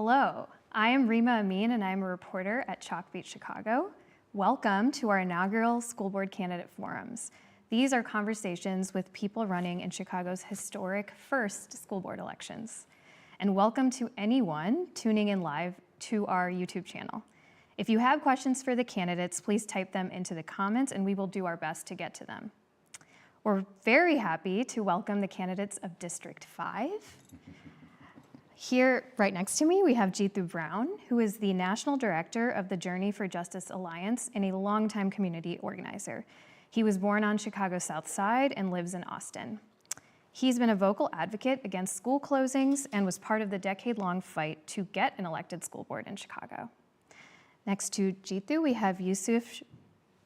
Hello, I am Rima Amin and I'm a reporter at Chalkbeat Chicago. Welcome to our inaugural School Board Candidate Forums. These are conversations with people running in Chicago's historic first school board elections. And welcome to anyone tuning in live to our YouTube channel. If you have questions for the candidates, please type them into the comments and we will do our best to get to them. We're very happy to welcome the candidates of District 5. Here, right next to me, we have Jeethu Brown, who is the National Director of the Journey for Justice Alliance and a longtime community organizer. He was born on Chicago's South Side and lives in Austin. He's been a vocal advocate against school closings and was part of the decade-long fight to get an elected school board in Chicago. Next to Jeethu, we have Yusuf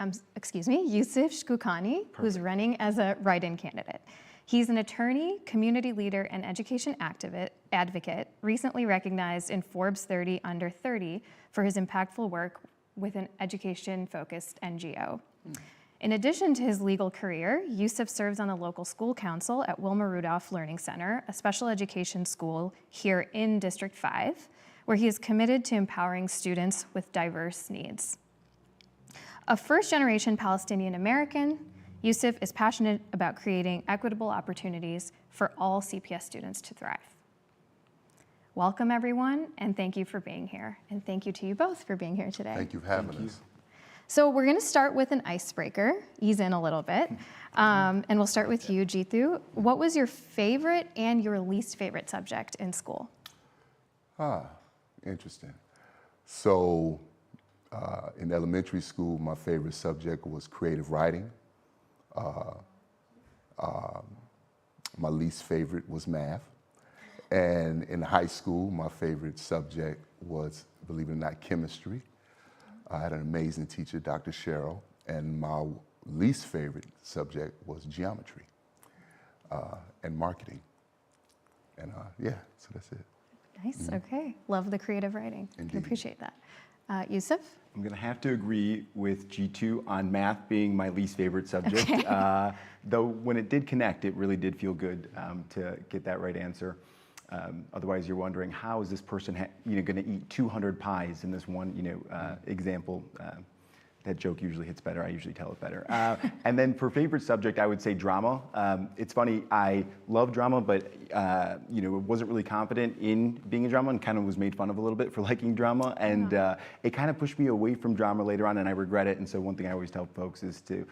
Shkukani, who's running as a write-in candidate. He's an attorney, community leader, and education advocate, recently recognized in Forbes 30 Under 30 for his impactful work with an education-focused NGO. In addition to his legal career, Yusuf serves on the local school council at Wilma Rudolph Learning Center, a special education school here in District 5, where he is committed to empowering students with diverse needs. A first-generation Palestinian American, Yusuf is passionate about creating equitable opportunities for all CPS students to thrive. Welcome, everyone, and thank you for being here. And thank you to you both for being here today. Thank you for having us. So we're going to start with an icebreaker, ease in a little bit, and we'll start with you, Jeethu. What was your favorite and your least favorite subject in school? Interesting. So in elementary school, my favorite subject was creative writing. My least favorite was math. And in high school, my favorite subject was, believe it or not, chemistry. I had an amazing teacher, Dr. Cheryl, and my least favorite subject was geometry and marketing. And yeah, so that's it. Nice, okay. Love the creative writing. Indeed. I appreciate that. Yusuf? I'm going to have to agree with Jeethu on math being my least favorite subject. Okay. Though when it did connect, it really did feel good to get that right answer. Otherwise, you're wondering, how is this person going to eat 200 pies in this one example? That joke usually hits better. I usually tell it better. And then for favorite subject, I would say drama. It's funny, I love drama, but wasn't really confident in being a drama and kind of was made fun of a little bit for liking drama. And it kind of pushed me away from drama later on, and I regret it. And so one thing I always tell folks is to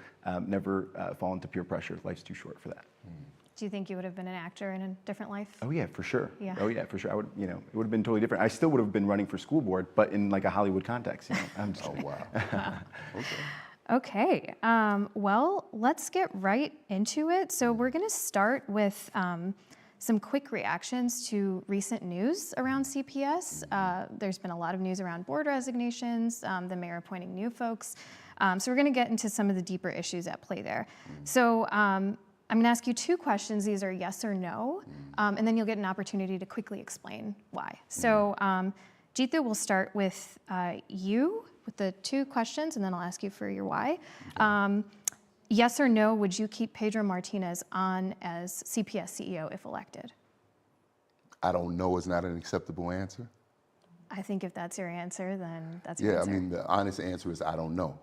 never fall into peer pressure. Life's too short for that. Do you think you would have been an actor in a different life? Oh yeah, for sure. Yeah. Oh yeah, for sure. I would, it would have been totally different. I still would have been running for school board, but in like a Hollywood context. I'm just Oh, wow. Okay, well, let's get right into it. So we're gonna start with some quick reactions to recent news around CPS. There's been a lot of news around board resignations, the mayor appointing new folks. So we're gonna get into some of the deeper issues at play there. So I'm gonna ask you two questions. These are yes or no, and then you'll get an opportunity to quickly explain why. So Jeethu, we'll start with you with the two questions, and then I'll ask you for your why. Yes or no, would you keep Pedro Martinez on as CPS CEO if elected? I don't know is not an acceptable answer. I think if that's your answer, then that's your Yeah, answer. I mean, the honest answer is I don't know.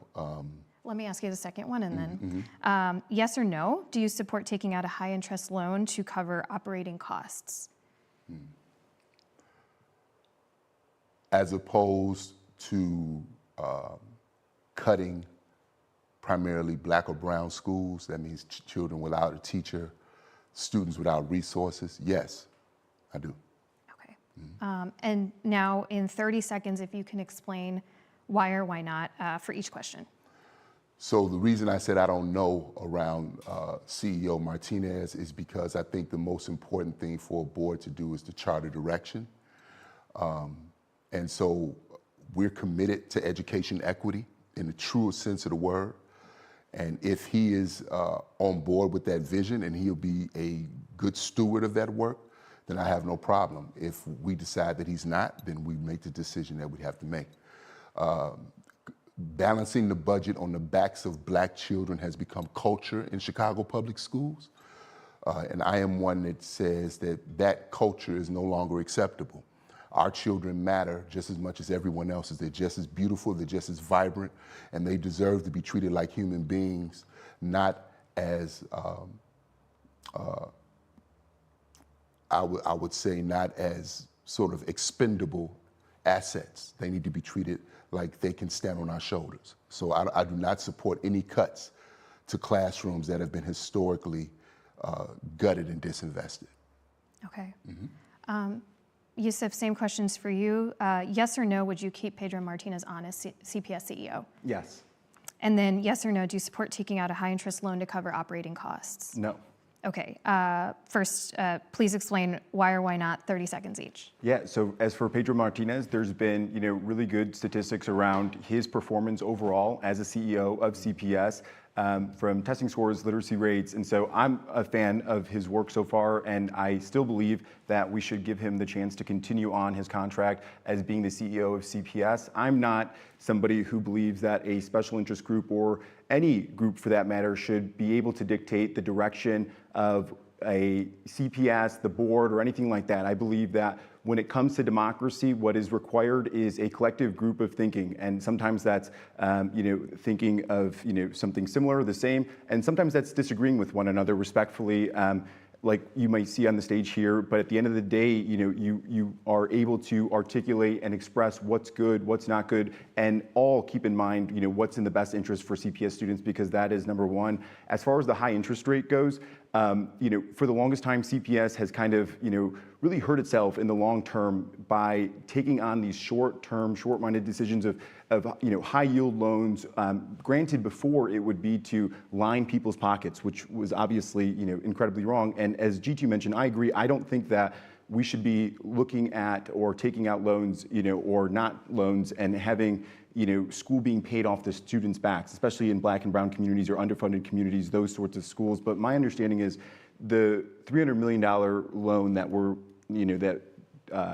Let me ask you the second one, and then yes or no, do you support taking out a high interest loan to cover operating costs? As opposed to cutting primarily black or brown schools, that means children without a teacher, students without resources, yes, I do. Okay. And now in 30 seconds, if you can explain why or why not for each question. So the reason I said I don't know around CEO Martinez is because I think the most important thing for a board to do is to chart a direction. And so we're committed to education equity in the truest sense of the word. And if he is on board with that vision and he'll be a good steward of that work, then I have no problem. If we decide that he's not, then we make the decision that we have to make. Balancing the budget on the backs of black children has become culture in Chicago public schools. And I am one that says that that culture is no longer acceptable. Our children matter just as much as everyone else's. They're just as beautiful, they're just as vibrant, and they deserve to be treated like human beings, not as, I would say, not as sort of expendable assets. They need to be treated like they can stand on our shoulders. So I do not support any cuts to classrooms that have been historically gutted and disinvested. Okay. Yusuf, same questions for you. Yes or no, would you keep Pedro Martinez on as CPS CEO? Yes. And then yes or no, do you support taking out a high interest loan to cover operating costs? No. Okay. First, please explain why or why not, 30 seconds each. Yeah, so as for Pedro Martinez, there's been really good statistics around his performance overall as a CEO of CPS, from testing scores, literacy rates, and so I'm a fan of his work so far, and I still believe that we should give him the chance to continue on his contract as being the CEO of CPS. I'm not somebody who believes that a special interest group, or any group for that matter, should be able to dictate the direction of a CPS, the board, or anything like that. I believe that when it comes to democracy, what is required is a collective group of thinking, and sometimes that's thinking of something similar or the same, and sometimes that's disagreeing with one another respectfully, like you might see on the stage here. But at the end of the day, you are able to articulate and express what's good, what's not good, and all keep in mind what's in the best interest for CPS students, because that is number one. As far as the high interest rate goes, for the longest time, CPS has kind of, really hurt itself in the long term by taking on these short-term, short-minded decisions of high-yield loans. Granted, before it would be to line people's pockets, which was obviously, incredibly wrong. And as G2 mentioned, I agree. I don't think that we should be looking at or taking out loans, or not loans, and having school being paid off the students' backs, especially in Black and brown communities or underfunded communities, those sorts of schools. But my understanding is the $300 million loan that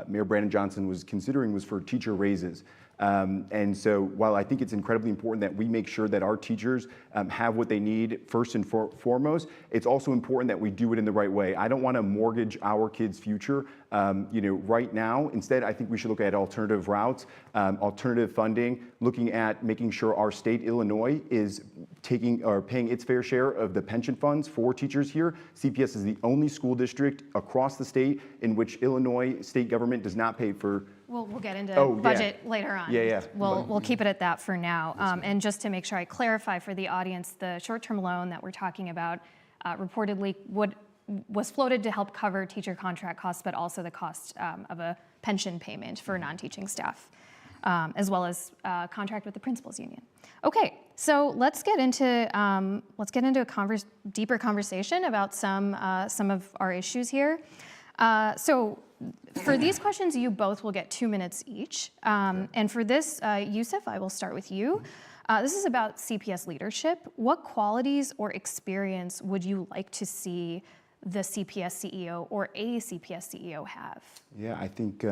Mayor Brandon Johnson was considering was for teacher raises. And so while I think it's incredibly important that we make sure that our teachers have what they need first and foremost, it's also important that we do it in the right way. I don't want to mortgage our kids' future right now. Instead, I think we should look at alternative routes, alternative funding, looking at making sure our state, Illinois, is paying its fair share of the pension funds for teachers here. CPS is the only school district across the state in which Illinois state government does not pay for. We'll get into Oh, budget later on. Yeah. We'll keep it at that for now. And just to make sure I clarify for the audience, the short-term loan that we're talking about reportedly was floated to help cover teacher contract costs, but also the cost of a pension payment for non-teaching staff, as well as contract with the principals union. Okay, so let's get into a deeper conversation about some of our issues here. So for these questions, you both will get 2 minutes each. And for this, Yusuf, I will start with you. This is about CPS leadership. What qualities or experience would you like to see the CPS CEO or a CPS CEO have? Yeah, I think,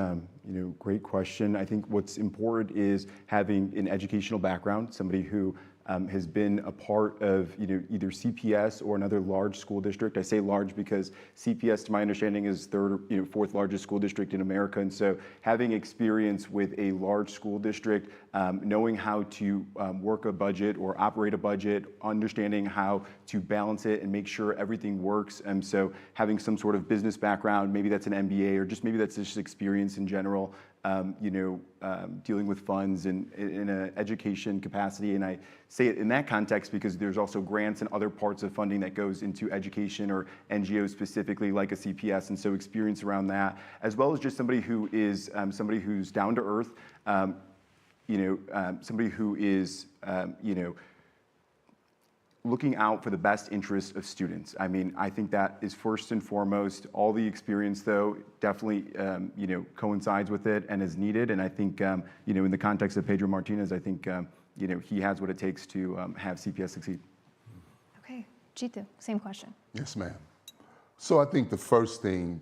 great question. I think what's important is having an educational background, somebody who has been a part of either CPS or another large school district. I say large because CPS, to my understanding, is third or fourth largest school district in America. And so having experience with a large school district, knowing how to work a budget or operate a budget, understanding how to balance it and make sure everything works. And so having some sort of business background, maybe that's an MBA, or just maybe that's just experience in general, dealing with funds in an education capacity. And I say it in that context because there's also grants and other parts of funding that goes into education or NGOs specifically, like a CPS. And so experience around that, as well as just somebody who is somebody who's down to earth, somebody who is, looking out for the best interests of students. I mean, I think that is first and foremost. All the experience, though, definitely, coincides with it and is needed. And I think, in the context of Pedro Martinez, I think, he has what it takes to have CPS succeed. Okay, Jitu, same question. Yes, ma'am. So I think the first thing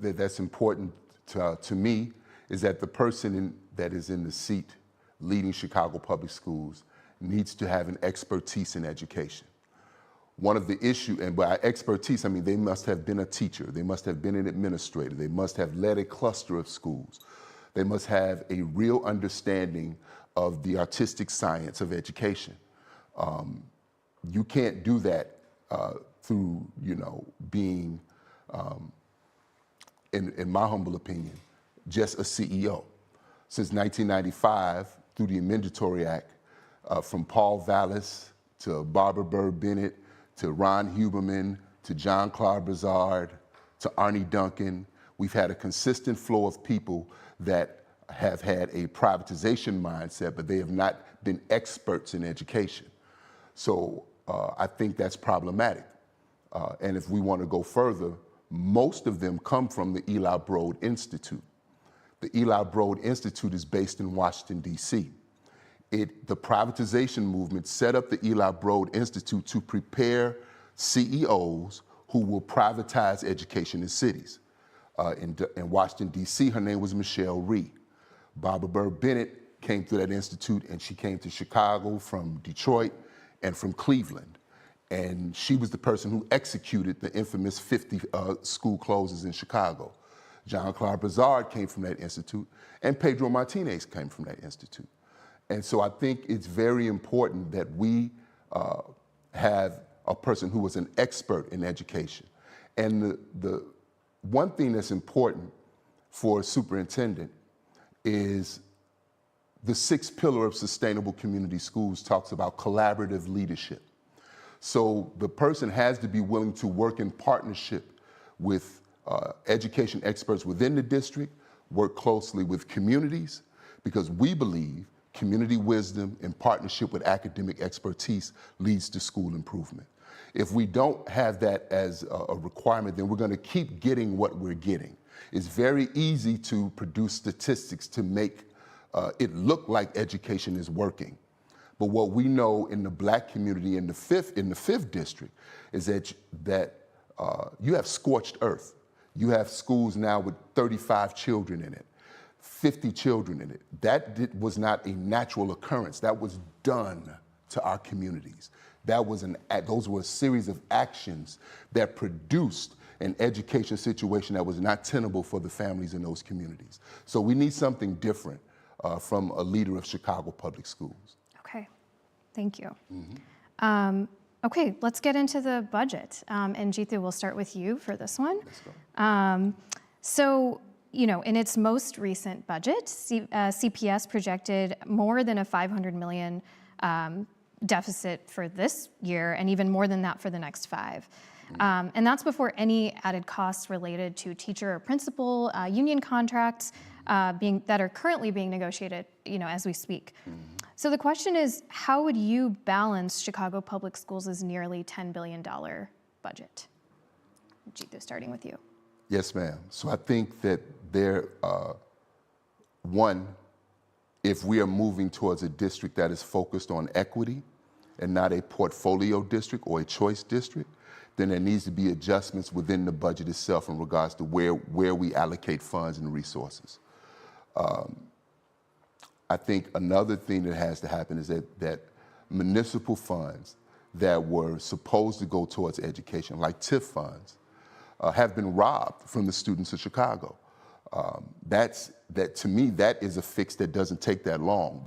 that's important to me is that the person that is in the seat leading Chicago Public Schools needs to have an expertise in education. one of the issue, and by expertise, I mean they must have been a teacher, they must have been an administrator, they must have led a cluster of schools, they must have a real understanding of the artistic science of education. You can't do that through, being, in my humble opinion, just a CEO. Since 1995, through the Amendatory Act, from Paul Vallis to Barbara Bird Bennett to Ron Huberman to John Claude Brizard to Arnie Duncan, we've had a consistent flow of people that have had a privatization mindset, but they have not been experts in education. So I think that's problematic. And if we want to go further, most of them come from the Eli Broad Institute. The Eli Broad Institute is based in Washington, D.C. The privatization movement set up the Eli Broad Institute to prepare CEOs who will privatize education in cities. In Washington, D.C., her name was Michelle Rhee. Barbara Bird Bennett came through that institute, and she came to Chicago from Detroit and from Cleveland. And she was the person who executed the infamous 50 school closures in Chicago. John Claude Brizard came from that institute, and Pedro Martinez came from that institute. And so I think it's very important that we have a person who was an expert in education. And the one thing that's important for a superintendent is the sixth pillar of sustainable community schools talks about collaborative leadership. So the person has to be willing to work in partnership with education experts within the district, work closely with communities, because we believe community wisdom in partnership with academic expertise leads to school improvement. If we don't have that as a requirement, then we're going to keep getting what we're getting. It's very easy to produce statistics to make it look like education is working. But what we know in the Black community in the fifth district is that you have scorched earth. You have schools now with 35 children in it, 50 children in it. That was not a natural occurrence. That was done to our communities. Those were a series of actions that produced an education situation that was not tenable for the families in those communities. So we need something different from a leader of Chicago Public Schools. Okay, thank you. Okay, let's get into the budget. And Jeetu, we'll start with you for this one. Let's go. So, in its most recent budget, CPS projected more than a $500 million deficit for this year, and even more than that for the next 5. And that's before any added costs related to teacher or principal union contracts that are currently being negotiated, as we speak. So the question is, how would you balance Chicago Public Schools' nearly $10 billion budget? Jeetu, starting with you. Yes, ma'am. So I think that if we are moving towards a district that is focused on equity and not a portfolio district or a choice district, then there needs to be adjustments within the budget itself in regards to where we allocate funds and resources. I think another thing that has to happen is that municipal funds that were supposed to go towards education, like TIF funds, have been robbed from the students of Chicago. To me, that is a fix that doesn't take that long.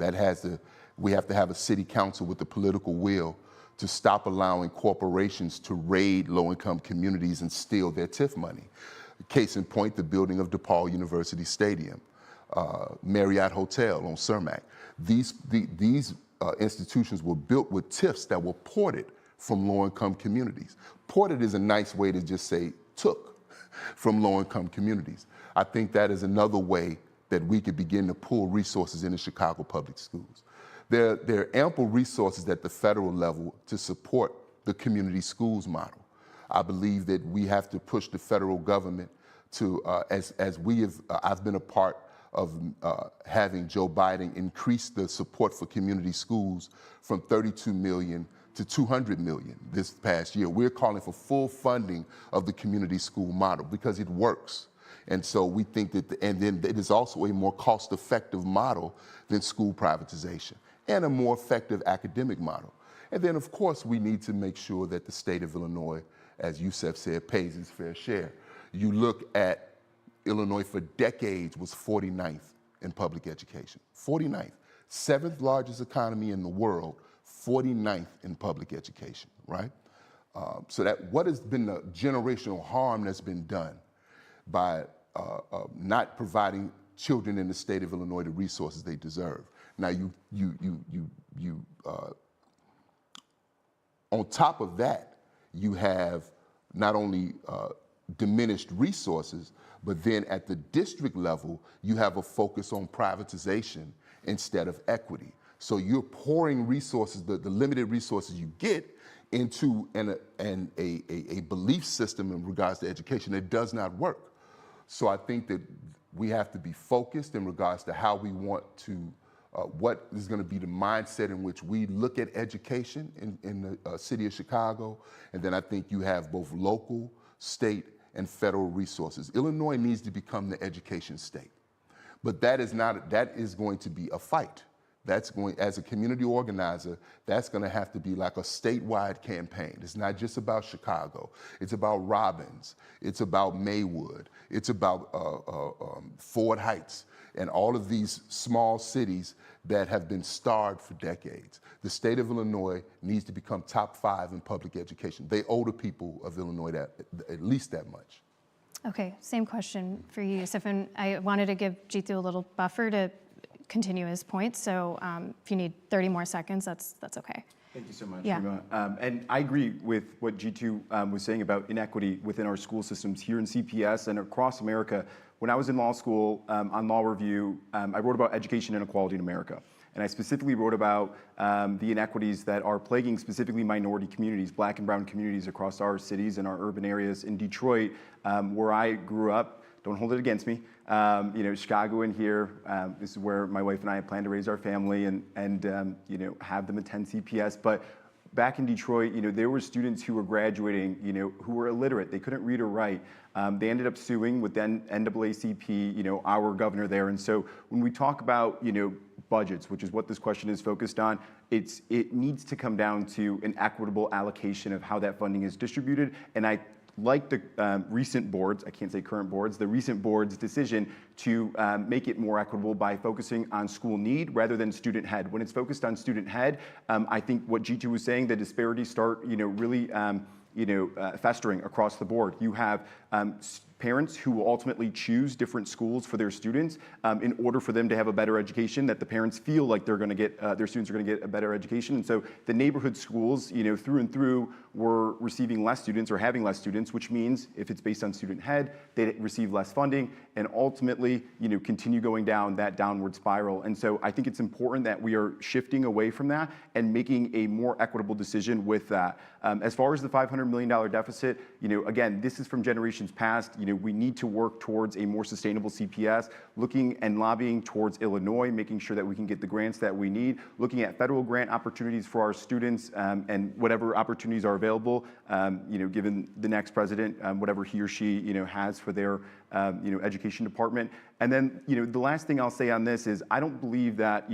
We have to have a city council with the political will to stop allowing corporations to raid low-income communities and steal their TIF money. Case in point, the building of DePaul University Stadium, Marriott Hotel on Cermak. These institutions were built with TIFs that were ported from low-income communities. Ported is a nice way to just say took from low-income communities. I think that is another way that we could begin to pull resources into Chicago Public Schools. There are ample resources at the federal level to support the community schools model. I believe that we have to push the federal government to, I've been a part of having Joe Biden increase the support for community schools from 32 million to 200 million this past year. We're calling for full funding of the community school model because it works. And so we think and then it is also a more cost-effective model than school privatization and a more effective academic model. And then, of course, we need to make sure that the state of Illinois, as Youssef said, pays its fair share. You look at Illinois for decades was 49th in public education, 49th. 7th largest economy in the world, 49th in public education, right? So that what has been the generational harm that's been done by not providing children in the state of Illinois the resources they deserve. Now on top of that, you have not only diminished resources, but then at the district level, you have a focus on privatization instead of equity. So you're pouring resources, the limited resources you get, into a belief system in regards to education that does not work. So I think that we have to be focused in regards to how we want to, what is going to be the mindset in which we look at education in the city of Chicago. And then I think you have both local, state, and federal resources. Illinois needs to become the education state. But that is going to be a fight. That's going, as a community organizer, that's going to have to be like a statewide campaign. It's not just about Chicago. It's about Robbins. It's about Maywood. It's about Ford Heights and all of these small cities that have been starved for decades. The state of Illinois needs to become top 5 in public education. They owe the people of Illinois that, at least that much. Okay, same question for you, Youssef, and I wanted to give Jitu a little buffer to continue his point, so if you need 30 more seconds, that's okay. Thank you so much, Yeah. Rima. And I agree with what G2 was saying about inequity within our school systems here in CPS and across America. When I was in law school, on Law Review, I wrote about education inequality in America. And I specifically wrote about the inequities that are plaguing specifically minority communities, Black and brown communities across our cities and our urban areas. In Detroit, where I grew up, don't hold it against me, Chicago and here, this is where my wife and I plan to raise our family and have them attend CPS. But back in Detroit, there were students who were graduating, who were illiterate. They couldn't read or write. They ended up suing with then NAACP, our governor there. And so when we talk about, budgets, which is what this question is focused on, it needs to come down to an equitable allocation of how that funding is distributed. And I like the recent boards, I can't say current boards, the recent board's decision to make it more equitable by focusing on school need rather than student head. When it's focused on student head, I think what G2 was saying, the disparities start, really, festering across the board. You have parents who will ultimately choose different schools for their students in order for them to have a better education, that the parents feel like they're going to get, their students are going to get a better education. And so the neighborhood schools, through and through, were receiving less students or having less students, which means if it's based on student head, they receive less funding and ultimately, continue going down that downward spiral. And so I think it's important that we are shifting away from that and making a more equitable decision with that. As far as the $500 million deficit, again, this is from generations past. We need to work towards a more sustainable CPS, looking and lobbying towards Illinois, making sure that we can get the grants that we need, looking at federal grant opportunities for our students and whatever opportunities are available, given the next president, whatever he or she, has for their, education department. And then, the last thing I'll say on this is I don't believe that,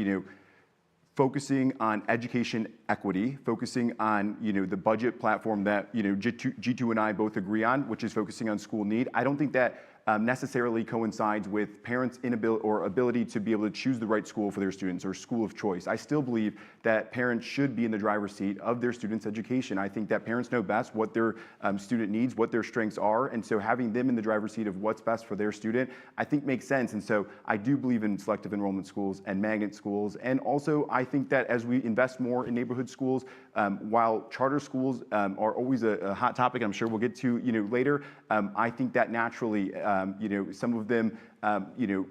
focusing on education equity, focusing on the budget platform that G2 and I both agree on, which is focusing on school need. I don't think that necessarily coincides with parents' inability or ability to be able to choose the right school for their students or school of choice. I still believe that parents should be in the driver's seat of their students' education. I think that parents know best what their student needs, what their strengths are, and so having them in the driver's seat of what's best for their student, I think makes sense. And so I do believe in selective enrollment schools and magnet schools. And also I think that as we invest more in neighborhood schools, while charter schools are always a hot topic, I'm sure we'll get to later, I think that naturally some of them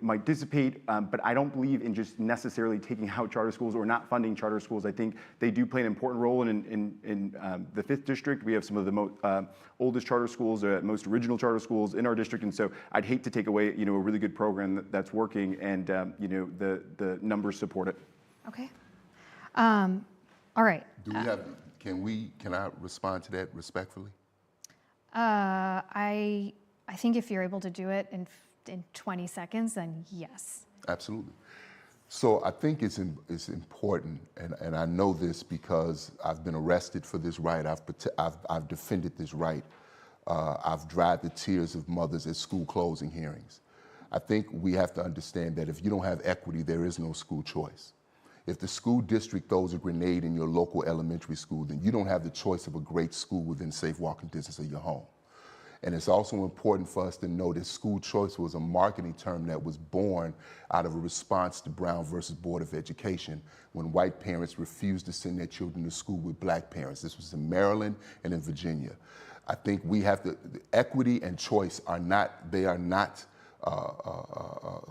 might dissipate, but I don't believe in just necessarily taking out charter schools or not funding charter schools. I think they do play an important role in the 5th district. We have some of the oldest charter schools, most original charter schools in our district, and so I'd hate to take away a really good program that's working and the numbers support it. Okay. All right. Do we have? Can I respond to that respectfully? I think if you're able to do it in 20 seconds, then yes. Absolutely. So I think it's important, and I know this because I've been arrested for this right. I've defended this right. I've dried the tears of mothers at school closing hearings. I think we have to understand that if you don't have equity, there is no school choice. If the school district throws a grenade in your local elementary school, then you don't have the choice of a great school within safe walking distance of your home. And it's also important for us to know that school choice was a marketing term that was born out of a response to Brown versus Board of Education when white parents refused to send their children to school with black parents. This was in Maryland and in Virginia. I think we have to, equity and choice are not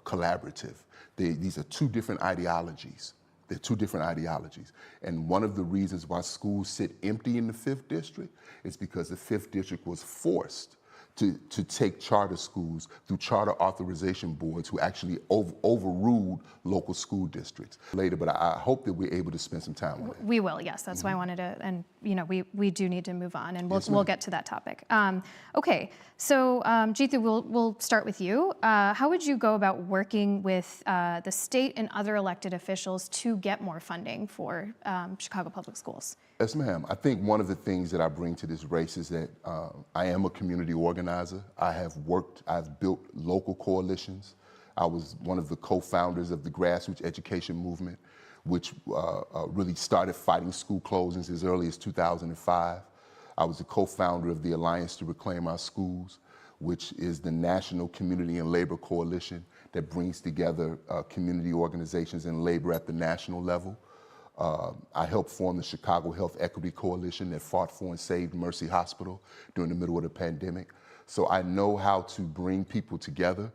collaborative. These are two different ideologies. They're two different ideologies. And one of the reasons why schools sit empty in the 5th District is because the 5th District was forced to take charter schools through charter authorization boards who actually overruled local school districts later. But I hope that we're able to spend some time on it. We will, yes. That's why I wanted to, and we do need to move on, and we'll get to that topic. Okay, so Jeetu, we'll start with you. How would you go about working with the state and other elected officials to get more funding for Chicago Public Schools? Yes, ma'am. I think one of the things that I bring to this race is that I am a community organizer. I've built local coalitions. I was one of the co-founders of the grassroots education movement, which really started fighting school closings as early as 2005. I was a co-founder of the Alliance to Reclaim Our Schools, which is the national community and labor coalition that brings together community organizations and labor at the national level. I helped form the Chicago Health Equity Coalition that fought for and saved Mercy Hospital during the middle of the pandemic. So I know how to bring people together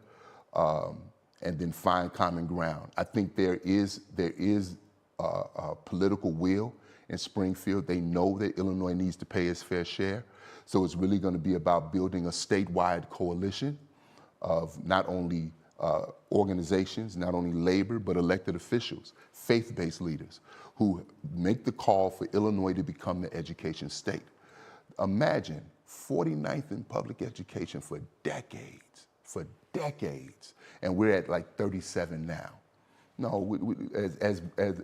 and then find common ground. I think there is a political will in Springfield. They know that Illinois needs to pay its fair share. So it's really going to be about building a statewide coalition of not only organizations, not only labor, but elected officials, faith-based leaders who make the call for Illinois to become the education state. Imagine 49th in public education for decades, and we're at like 37 now. No,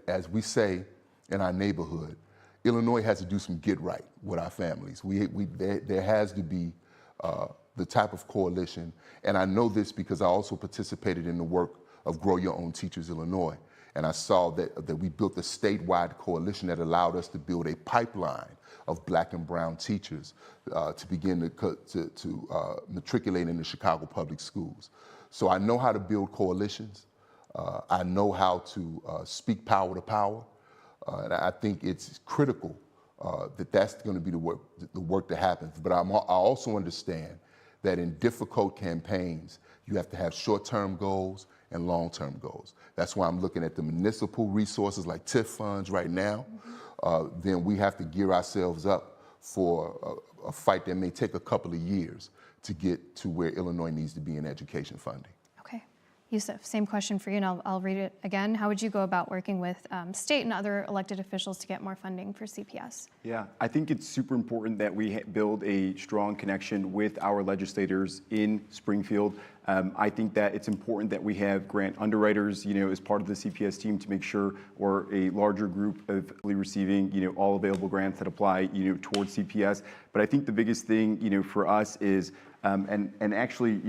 as we say in our neighborhood, Illinois has to do some get right with our families. There has to be the type of coalition, and I know this because I also participated in the work of Grow Your Own Teachers Illinois, and I saw that we built a statewide coalition that allowed us to build a pipeline of black and brown teachers to begin to matriculate in the Chicago public schools. So I know how to build coalitions. I know how to speak power to power, and I think it's critical that's going to be the work that happens. But I also understand that in difficult campaigns, you have to have short-term goals and long-term goals. That's why I'm looking at the municipal resources like TIF funds right now. Then we have to gear ourselves up for a fight that may take a couple of years to get to where Illinois needs to be in education funding. Okay. Yusuf, same question for you, and I'll read it again. How would you go about working with state and other elected officials to get more funding for CPS? Yeah, I think it's super important that we build a strong connection with our legislators in Springfield. I think that it's important that we have grant underwriters, as part of the CPS team to make sure we're a larger group of receiving, all available grants that apply, towards CPS. But I think the biggest thing, for us is, and actually,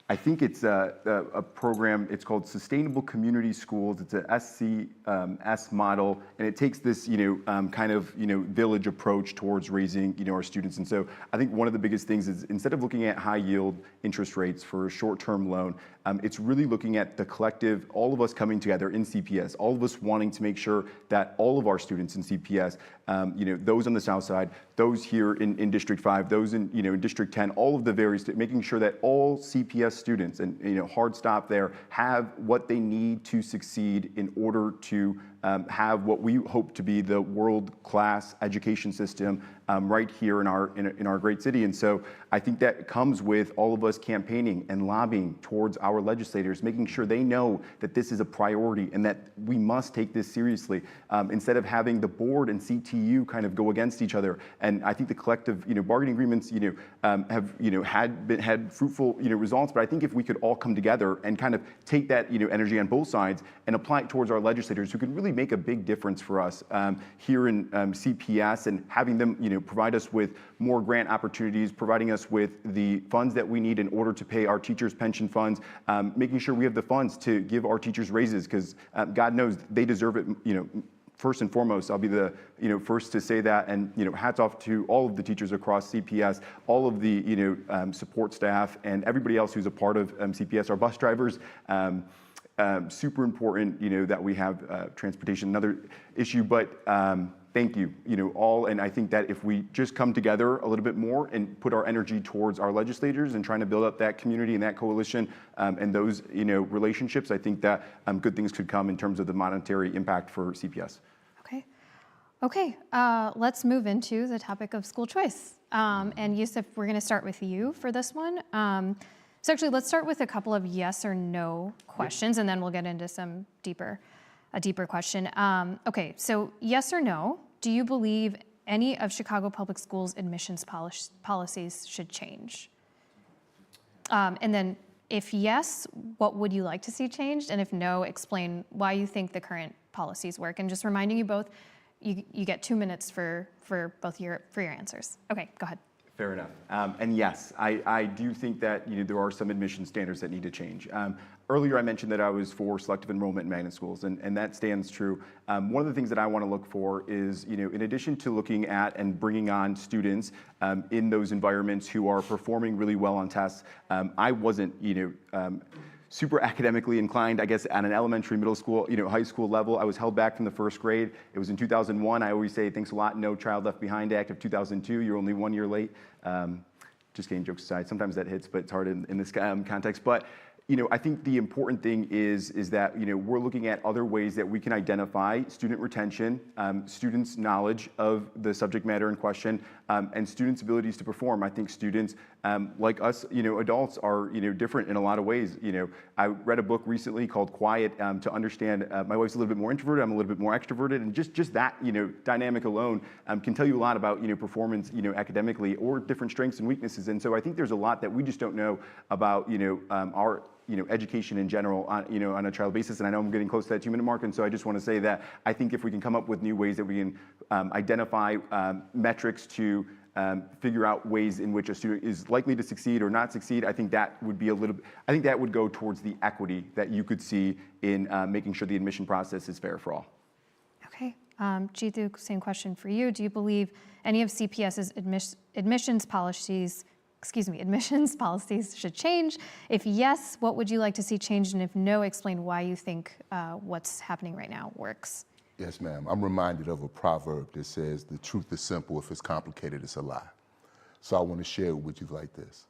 I think it's a program, it's called Sustainable Community Schools. It's a SCS model, and it takes this, village approach towards raising, our students. And so I think one of the biggest things is instead of looking at high yield interest rates for a short-term loan, it's really looking at the collective, all of us coming together in CPS, all of us wanting to make sure that all of our students in CPS, those on the south side, those here in District 5, those in, District 10, all of the various, making sure that all CPS students, and hard stop there, have what they need to succeed in order to have what we hope to be the world-class education system right here in our great city. And so I think that comes with all of us campaigning and lobbying towards our our legislators, making sure they know that this is a priority and that we must take this seriously, instead of having the board and CTU kind of go against each other. And I think the collective, bargaining agreements, have, had fruitful, results. But I think if we could all come together and kind of take that, energy on both sides and apply it towards our legislators, who can really make a big difference for us here in CPS, and having them, provide us with more grant opportunities, providing us with the funds that we need in order to pay our teachers' pension funds, making sure we have the funds to give our teachers raises, because God knows they deserve it, first and foremost. I'll be the first to say that, and hats off to all of the teachers across CPS, all of the support staff, and everybody else who's a part of CPS, our bus drivers. Super important, that we have transportation. Another issue, but thank you, all. And I think that if we just come together a little bit more and put our energy towards our legislators and trying to build up that community and that coalition and those, relationships, I think that good things could come in terms of the monetary impact for CPS. Okay, let's move into the topic of school choice. And Yusuf, we're going to start with you for this one. So actually, let's start with a couple of yes or no questions, and then we'll get into a deeper question. Okay, so yes or no, do you believe any of Chicago Public Schools admissions policies should change? And then if yes, what would you like to see changed? And if no, explain why you think the current policies work. And just reminding you both, you get 2 minutes for both your answers. Okay, go ahead. Fair enough. And yes, I do think that there are some admission standards that need to change. Earlier I mentioned that I was for selective enrollment in magnet schools, and that stands true. One of the things that I want to look for is, in addition to looking at and bringing on students in those environments who are performing really well on tests, I wasn't, super academically inclined, I guess, at an elementary, middle school, high school level. I was held back from the first grade. It was in 2001. I always say, thanks a lot, No Child Left Behind Act of 2002. You're only 1 year late. Just kidding, jokes aside. Sometimes that hits, but it's hard in this context. But I think the important thing is that we're looking at other ways that we can identify student retention, students' knowledge of the subject matter in question, and students' abilities to perform. I think students, like us, adults, are different in a lot of ways. I read a book recently called Quiet to understand. My wife's a little bit more introverted. I'm a little bit more extroverted, and just that dynamic alone can tell you a lot about performance academically, or different strengths and weaknesses. And so I think there's a lot that we just don't know about our education in general on a trial basis. And I know I'm getting close to that 2 minute mark. And so I just want to say that I think if we can come up with new ways that we can identify metrics to figure out ways in which a student is likely to succeed or not succeed, I think that would be I think that would go towards the equity that you could see in making sure the admission process is fair for all. Okay. Jitu, same question for you. Do you believe any of CPS's admissions policies should change? If yes, what would you like to see changed? And if no, explain why you think what's happening right now works. Yes, ma'am. I'm reminded of a proverb that says, the truth is simple. If it's complicated, it's a lie. So I want to share it with you like this.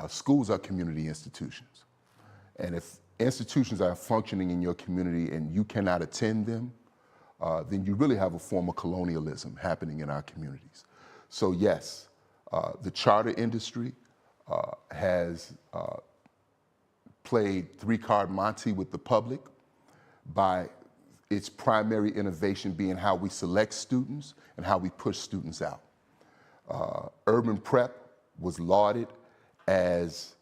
Schools are community institutions. And if institutions are functioning in your community and you cannot attend them, then you really have a form of colonialism happening in our communities. So yes, the charter industry has played three-card Monte with the public by its primary innovation being how we select students and how we push students out. Urban prep was lauded as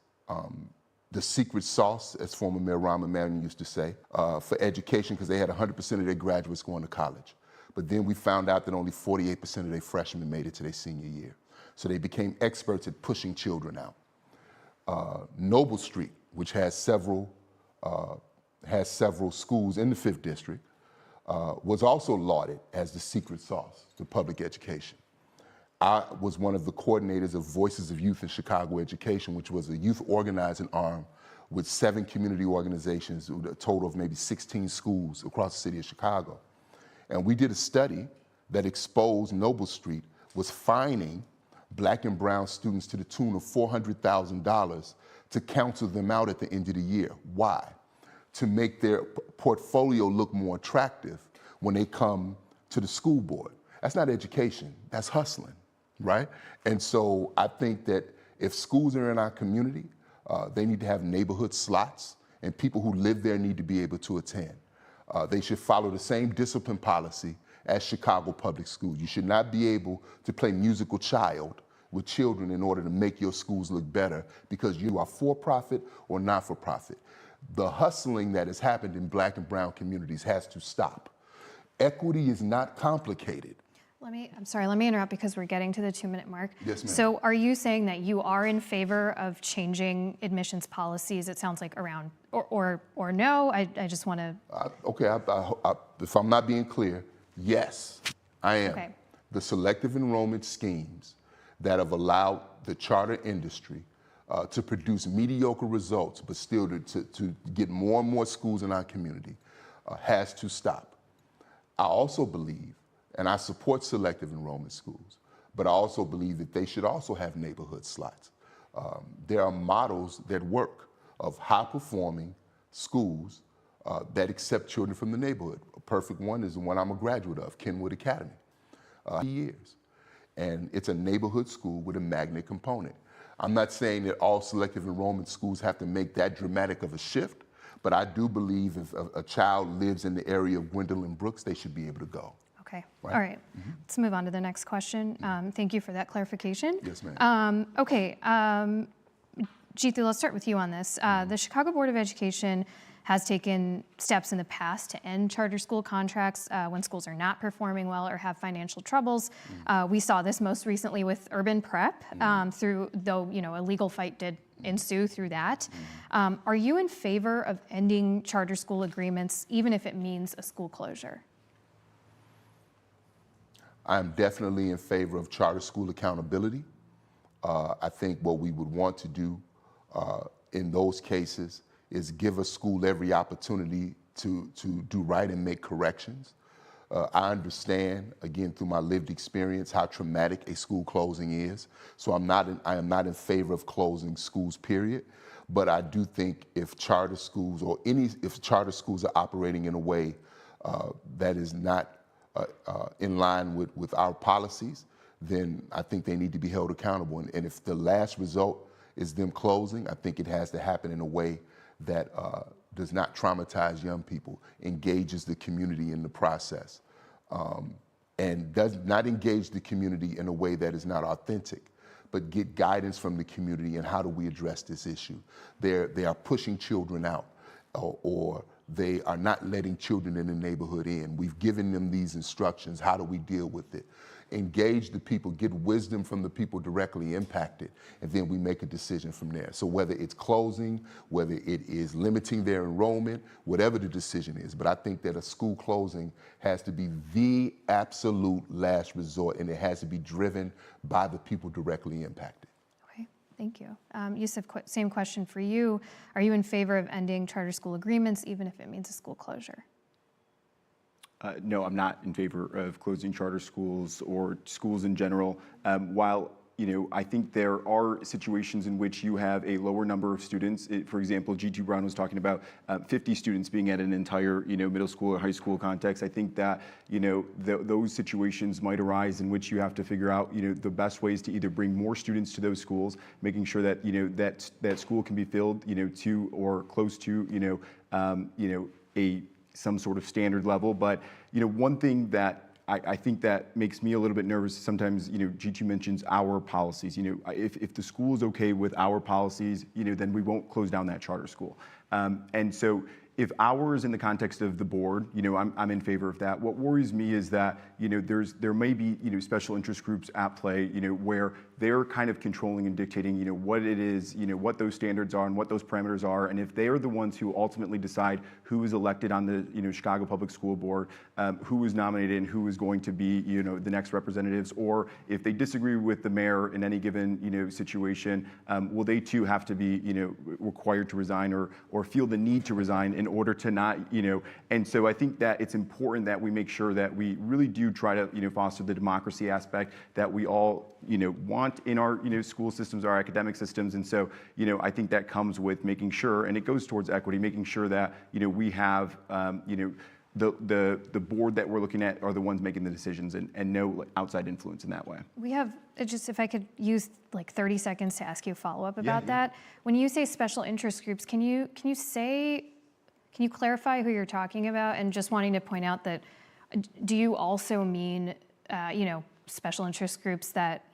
the secret sauce, as former Mayor Rahm Emanuel used to say, for education, because they had 100% of their graduates going to college. But then we found out that only 48% of their freshmen made it to their senior year. So they became experts at pushing children out. Noble Street, which has several schools in the 5th District, was also lauded as the secret sauce to public education. I was one of the coordinators of Voices of Youth in Chicago Education, which was a youth organizing arm with 7 community organizations, with a total of maybe 16 schools across the city of Chicago. And we did a study that exposed Noble Street was fining Black and brown students to the tune of $400,000 to counsel them out at the end of the year. Why? To make their portfolio look more attractive when they come to the school board. That's not education, that's hustling, right? And so I think that if schools are in our community, They need to have neighborhood slots, and people who live there need to be able to attend. They should follow the same discipline policy as Chicago public schools. You should not be able to play musical child with children in order to make your schools look better because you are for-profit or not-for-profit. The hustling that has happened in Black and brown communities has to stop. Equity is not complicated. I'm sorry, let me interrupt because we're getting to the 2-minute mark. Yes, ma'am. So are you saying that you are in favor of changing admissions policies? It sounds like around, or no? I just want to. Okay, if I'm not being clear, yes, I am. Okay. The selective enrollment schemes that have allowed the charter industry to produce mediocre results, but still to get more and more schools in our community has to stop. I also believe, and I support selective enrollment schools, but I also believe that they should also have neighborhood slots. There are models that work of high-performing schools that accept children from the neighborhood. A perfect one is the one I'm a graduate of, Kenwood Academy, years. And it's a neighborhood school with a magnet component. I'm not saying that all selective enrollment schools have to make that dramatic of a shift, but I do believe if a child lives in the area of Gwendolyn Brooks, they should be able to go. Okay, Right. all right. Let's move on to the next question. Thank you for that clarification. Yes, ma'am. Okay, Jeetu, let's start with you on this. The Chicago Board of Education has taken steps in the past to end charter school contracts when schools are not performing well or have financial troubles. We saw this most recently with Urban Prep, though a legal fight did ensue through that. Are you in favor of ending charter school agreements, even if it means a school closure? I'm definitely in favor of charter school accountability. I think what we would want to do in those cases is give a school every opportunity to do right and make corrections. I understand, again, through my lived experience, how traumatic a school closing is. So I am not in favor of closing schools, period. But I do think if charter schools if charter schools are operating in a way that is not in line with our policies, then I think they need to be held accountable. And if the last result is them closing, I think it has to happen in a way that does not traumatize young people, engages the community in the process, and does not engage the community in a way that is not authentic, but get guidance from the community and how do we address this issue. They are pushing children out, or they are not letting children in the neighborhood in. We've given them these instructions. How do we deal with it? Engage the people, get wisdom from the people directly impacted, and then we make a decision from there. So whether it's closing, whether it is limiting their enrollment, whatever the decision is, but I think that a school closing has to be the absolute last resort, and it has to be driven by the people directly impacted. Okay, thank you. Yusuf, same question for you. Are you in favor of ending charter school agreements, even if it means a school closure? No, I'm not in favor of closing charter schools or schools in general. While I think there are situations in which you have a lower number of students. For example, G2 Brown was talking about 50 students being at an entire middle school or high school context. I think that those situations might arise in which you have to figure out the best ways to either bring more students to those schools, making sure that that school can be filled to or close to some sort of standard level. But one thing that I think that makes me a little bit nervous sometimes, G2 mentions our policies. If the school is okay with our policies, then we won't close down that charter school. And so if ours in the context of the board, I'm in favor of that. What worries me is that there may be special interest groups at play, where they're kind of controlling and dictating what it is, what those standards are and what those parameters are. And if they are the ones who ultimately decide who is elected on the Chicago Public School Board, who is nominated and who is going to be the next representatives, or if they disagree with the mayor in any given situation, will they too have to be required to resign or feel the need to resign in order to not, and so I think that it's important that we make sure that we really do try to, foster the democracy aspect that we all, want in our, school systems, our academic systems. And so, I think that comes with making sure, and it goes towards equity, making sure that, we have, the board that we're looking at are the ones making the decisions, and no outside influence in that way. We have, just if I could use like 30 seconds to ask you a follow-up about Yeah. that. When you say special interest groups, can you clarify who you're talking about? And just wanting to point out that, do you also mean, special interest groups that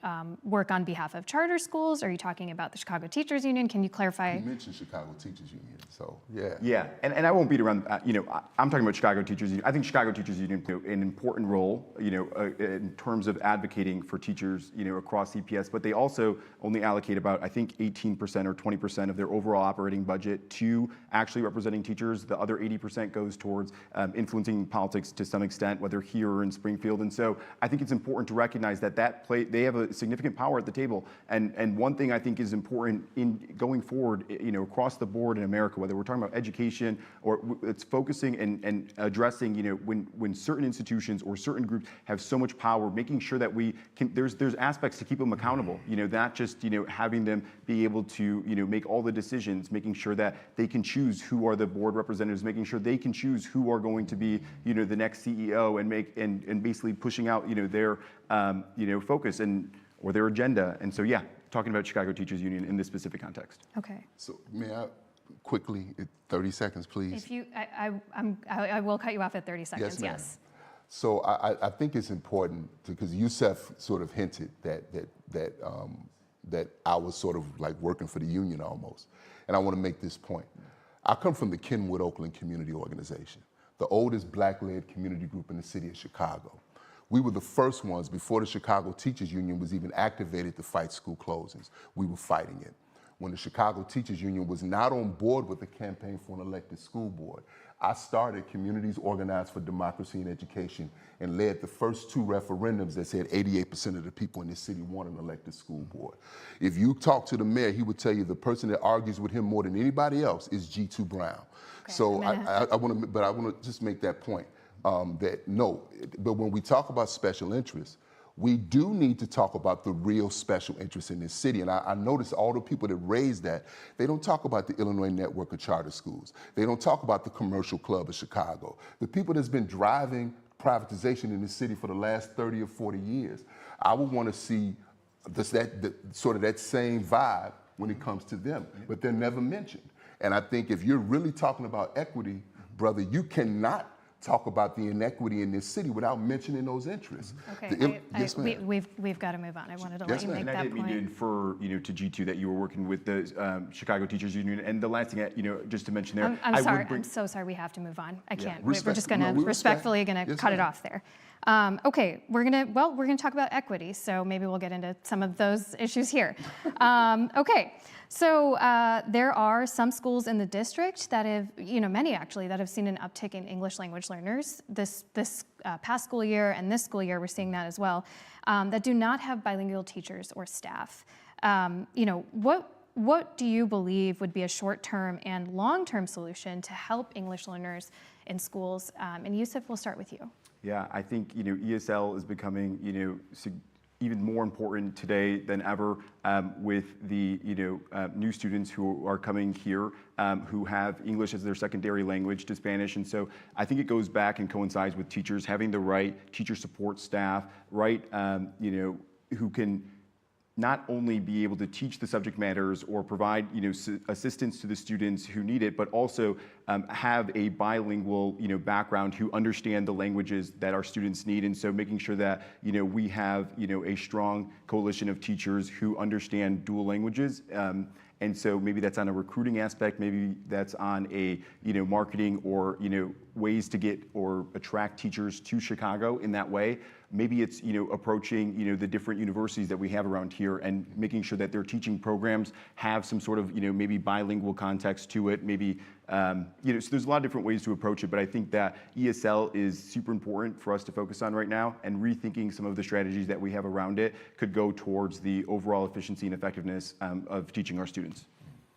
work on behalf of charter schools? Are you talking about the Chicago Teachers Union? Can you clarify? You mentioned Chicago Teachers Union, so yeah. Yeah, and I won't beat around. I'm talking about Chicago Teachers Union. I think Chicago Teachers Union play an important role, in terms of advocating for teachers, across CPS. But they also only allocate about, I think, 18% or 20% of their overall operating budget to actually representing teachers. The other 80% goes towards influencing politics to some extent, whether here or in Springfield. And so I think it's important to recognize that they have a significant power at the table. And one thing I think is important in going forward, across the board in America, whether we're talking about education or it's focusing and addressing, when certain institutions or certain groups have so much power, making sure that we can, there's aspects to keep them accountable, not just, having them be able to, make all the decisions, making sure that they can choose who are the board representatives, making sure they can choose who are going to be, the next CEO and basically pushing out, their focus or their agenda. And so, yeah, talking about Chicago Teachers Union in this specific context. Okay. So may I quickly, 30 seconds, please? If you, I will cut you off at 30 seconds. Yes, ma'am. Yes. So I think it's important because Youssef sort of hinted that I was sort of like working for the union almost, and I want to make this point. I come from the Kenwood Oakland Community Organization, the oldest Black-led community group in the city of Chicago. We were the first ones before the Chicago Teachers Union was even activated to fight school closings. We were fighting it. When the Chicago Teachers Union was not on board with the campaign for an elected school board, I started Communities Organized for Democracy and Education and led the first 2 referendums that said 88% of the people in this city want an elected school board. If you talk to the mayor, he would tell you the person that argues with him more than anybody else is G2 Brown. Okay, so I want to just make that point. But when we talk about special interests, we do need to talk about the real special interests in this city. And I notice all the people that raise that, they don't talk about the Illinois Network of Charter Schools. They don't talk about the Commercial Club of Chicago. The people that's been driving privatization in this city for the last 30 or 40 years. I would want to see sort of that same vibe when it comes to them, but they're never mentioned. And I think if you're really talking about equity, brother, you cannot talk about the inequity in this city without mentioning those interests. Okay, Yes, ma'am. we've got to move on. I wanted to let Yes, you ma'am. make And I that didn't mean to point. infer, to G2 that you were working with the Chicago Teachers Union. And the last thing, just to mention there, I'm I sorry. would bring, I'm so sorry. We have to move on. I can't. Respect- We're just going to no, we respect- respectfully going to Yes, cut it ma'am. off there. Okay, we're gonna talk about equity. So maybe we'll get into some of those issues here. Okay. So there are some schools in the district that have, many actually, that have seen an uptick in English language learners this past school year, and this school year we're seeing that as well, that do not have bilingual teachers or staff. What do you believe would be a short-term and long-term solution to help English learners in schools? And Youssef, we'll start with you. yeah, I think, ESL is becoming, even more important today than ever with the new students who are coming here who have English as their secondary language to Spanish. And so I think it goes back and coincides with teachers having the right teacher support staff, right, who can not only be able to teach the subject matters or provide assistance to the students who need it, but also have a bilingual background who understand the languages that our students need. And so making sure that we have a strong coalition of teachers who understand dual languages. And so maybe that's on a recruiting aspect, maybe that's on a marketing or ways to get or attract teachers to Chicago in that way. Maybe it's approaching the different universities that we have around here and making sure that their teaching programs have some sort of maybe bilingual context to it. Maybe so there's a lot of different ways to approach it, but I think that ESL is super important for us to focus on right now, and rethinking some of the strategies that we have around it could go towards the overall efficiency and effectiveness of teaching our students.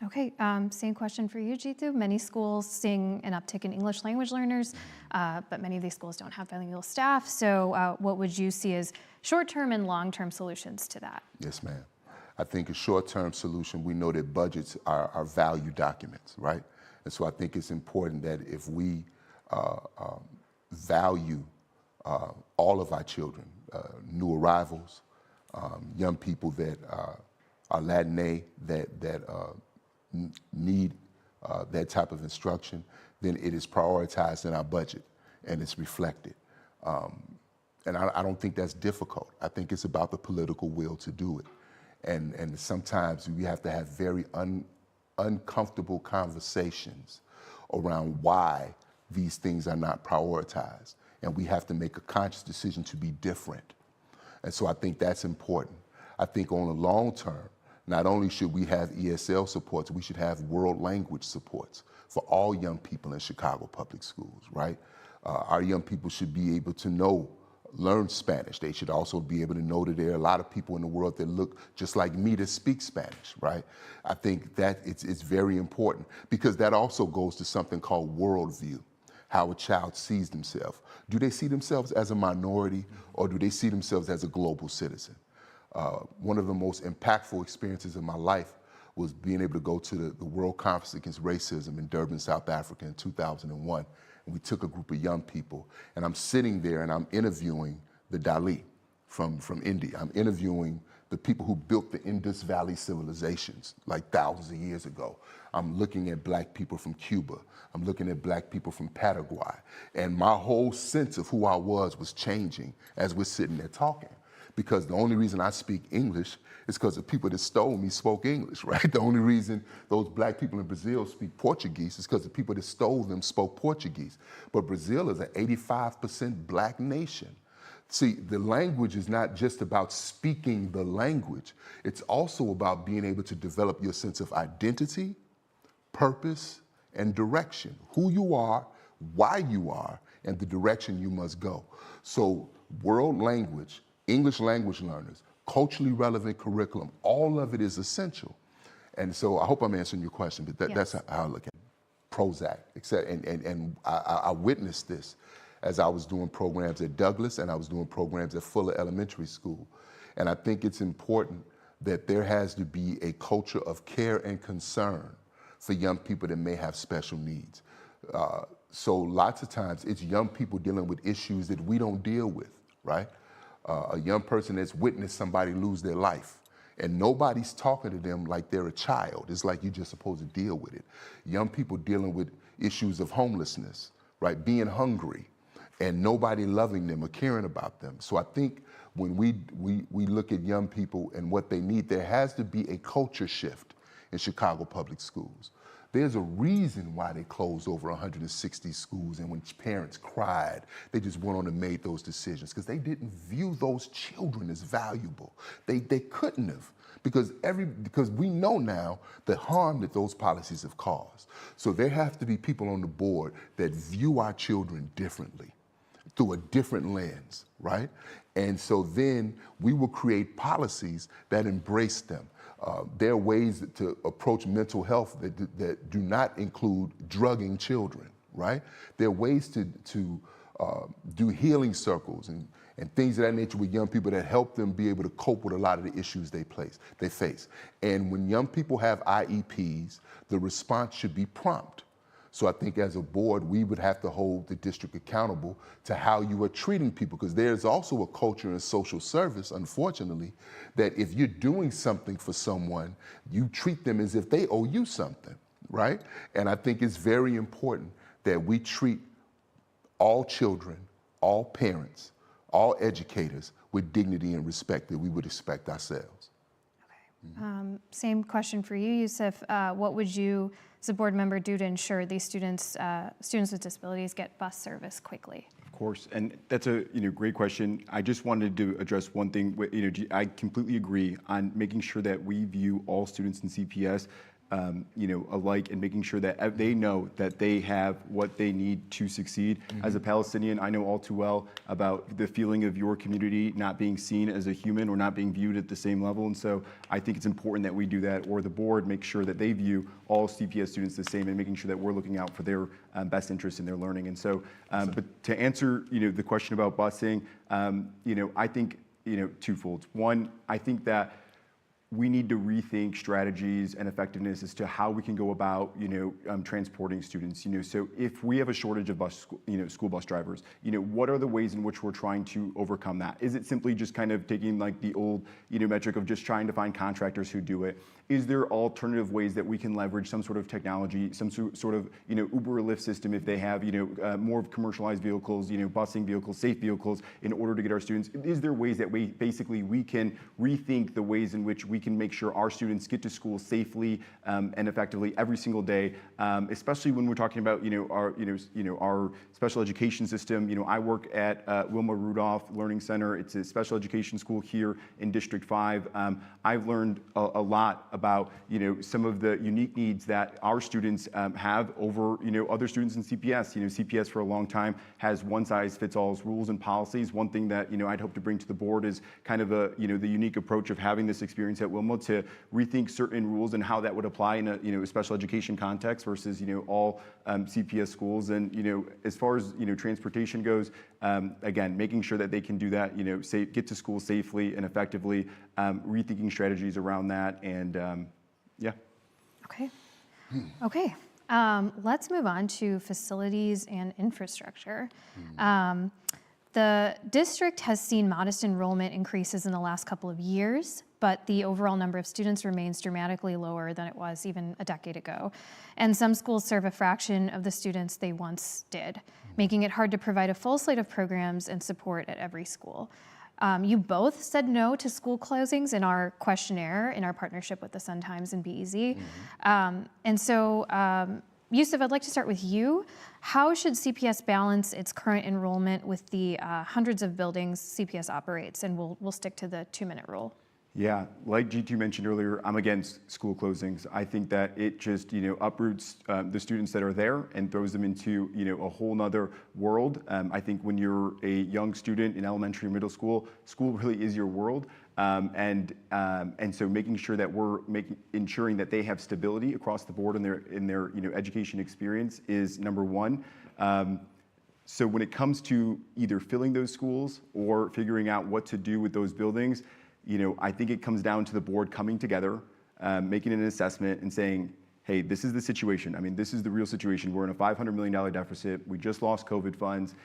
Okay, same question for you, Jitu. Many schools seeing an uptick in English language learners, but many of these schools don't have bilingual staff. So what would you see as short-term and long-term solutions to that? Yes, ma'am. I think a short-term solution, we know that budgets are value documents, right? And so I think it's important that if we value all of our children, new arrivals, young people that are Latinx, that need that type of instruction, then it is prioritized in our budget and it's reflected. And I don't think that's difficult. I think it's about the political will to do it. And sometimes we have to have very uncomfortable conversations around why these things are not prioritized. And we have to make a conscious decision to be different. And so I think that's important. I think on the long term, not only should we have ESL supports, we should have world language supports for all young people in Chicago public schools, right? Our young people should be able to learn Spanish. They should also be able to know that there are a lot of people in the world that look just like me that speak Spanish, right? I think that it's very important because that also goes to something called worldview, how a child sees themselves. Do they see themselves as a minority or do they see themselves as a global citizen? One of the most impactful experiences of my life was being able to go to the World Conference Against Racism in Durban, South Africa in 2001. And we took a group of young people, and I'm sitting there and I'm interviewing the Dalit from India. I'm interviewing the people who built the Indus Valley civilizations like thousands of years ago. I'm looking at black people from Cuba. I'm looking at black people from Paraguay. And my whole sense of who I was changing as we're sitting there talking. Because the only reason I speak English is because the people that stole me spoke English, right? The only reason those black people in Brazil speak Portuguese is because the people that stole them spoke Portuguese. But Brazil is an 85% black nation. See, the language is not just about speaking the language. It's also about being able to develop your sense of identity, purpose, and direction. Who you are, why you are, and the direction you must go. So world language, English language learners, culturally relevant curriculum, all of it is essential. And so I hope I'm answering your question, but Yes. that's how I look at it. Prozac, and I witnessed this as I was doing programs at Douglas and I was doing programs at Fuller Elementary School. And I think it's important that there has to be a culture of care and concern for young people that may have special needs. So lots of times it's young people dealing with issues that we don't deal with, right? A young person that's witnessed somebody lose their life and nobody's talking to them like they're a child. It's like you're just supposed to deal with it. Young people dealing with issues of homelessness, right? Being hungry and nobody loving them or caring about them. So I think when we look at young people and what they need, there has to be a culture shift in Chicago public schools. There's a reason why they closed over 160 schools, and when parents cried, they just went on and made those decisions because they didn't view those children as valuable. They couldn't have because we know now the harm that those policies have caused. So there have to be people on the board that view our children differently, through a different lens, right? And so then we will create policies that embrace them. There are ways to approach mental health that do not include drugging children, right? There are ways to do healing circles and things of that nature with young people that help them be able to cope with a lot of the issues they face. And when young people have IEPs, the response should be prompt. So I think as a board, we would have to hold the district accountable to how you are treating people, because there's also a culture in social service, unfortunately, that if you're doing something for someone, you treat them as if they owe you something, right? And I think it's very important that we treat all children, all parents, all educators with dignity and respect that we would expect ourselves. Okay. Same question for you, Yusuf. What would you, as a board member, do to ensure these students with disabilities get bus service quickly? Of course, and that's a great question. I just wanted to address one thing. I completely agree on making sure that we view all students in CPS alike, and making sure that they know that they have what they need to succeed. Mm-hmm. As a Palestinian, I know all too well about the feeling of your community not being seen as a human or not being viewed at the same level. And so I think it's important that we do that, or the board make sure that they view all CPS students the same, and making sure that we're looking out for their best interest in their learning. And so, but to answer the question about busing, I think twofold. One, I think that we need to rethink strategies and effectiveness as to how we can go about, transporting students. So if we have a shortage of school bus drivers, what are the ways in which we're trying to overcome that? Is it simply just kind of taking like the old, metric of just trying to find contractors who do it? Is there alternative ways that we can leverage some sort of technology, some sort of, Uber or Lyft system if they have, more of commercialized vehicles, busing vehicles, safe vehicles in order to get our students? Is there ways that we can rethink the ways in which we can make sure our students get to school safely and effectively every single day, especially when we're talking about, our special education system. I work at Wilma Rudolph Learning Center. It's a special education school here in District 5. I've learned a lot about some of the unique needs that our students have over other students in CPS. CPS for a long time has one-size-fits-all rules and policies. One thing that I'd hope to bring to the board is kind of the unique approach of having this experience at Wilma to rethink certain rules and how that would apply in a special education context versus all CPS schools. And as far as transportation goes, again, making sure that they can do that, get to school safely and effectively, rethinking strategies around that, and yeah. Okay. Okay. Let's move on to facilities and infrastructure. The district has seen modest enrollment increases in the last couple of years, but the overall number of students remains dramatically lower than it was even a decade ago. And some schools serve a fraction of the students they once did, making it hard to provide a full slate of programs and support at every school. You both said no to school closings in our questionnaire in our partnership with the Sun-Times and BEZ. And so, Yusuf, I'd like to start with you. How should CPS balance its current enrollment with the hundreds of buildings CPS operates? And we'll stick to the 2-minute rule. Yeah, like G2 mentioned earlier, I'm against school closings. I think that it just, uproots the students that are there and throws them into, a whole nother world. I think when you're a young student in elementary or middle school, school really is your world. And so making sure that we're ensuring that they have stability across the board in their education experience is number one. So when it comes to either filling those schools or figuring out what to do with those buildings, I think it comes down to the board coming together, making an assessment and saying, hey, this is the situation. I mean, this is the real situation. We're in a $500 million deficit. We just lost COVID funds.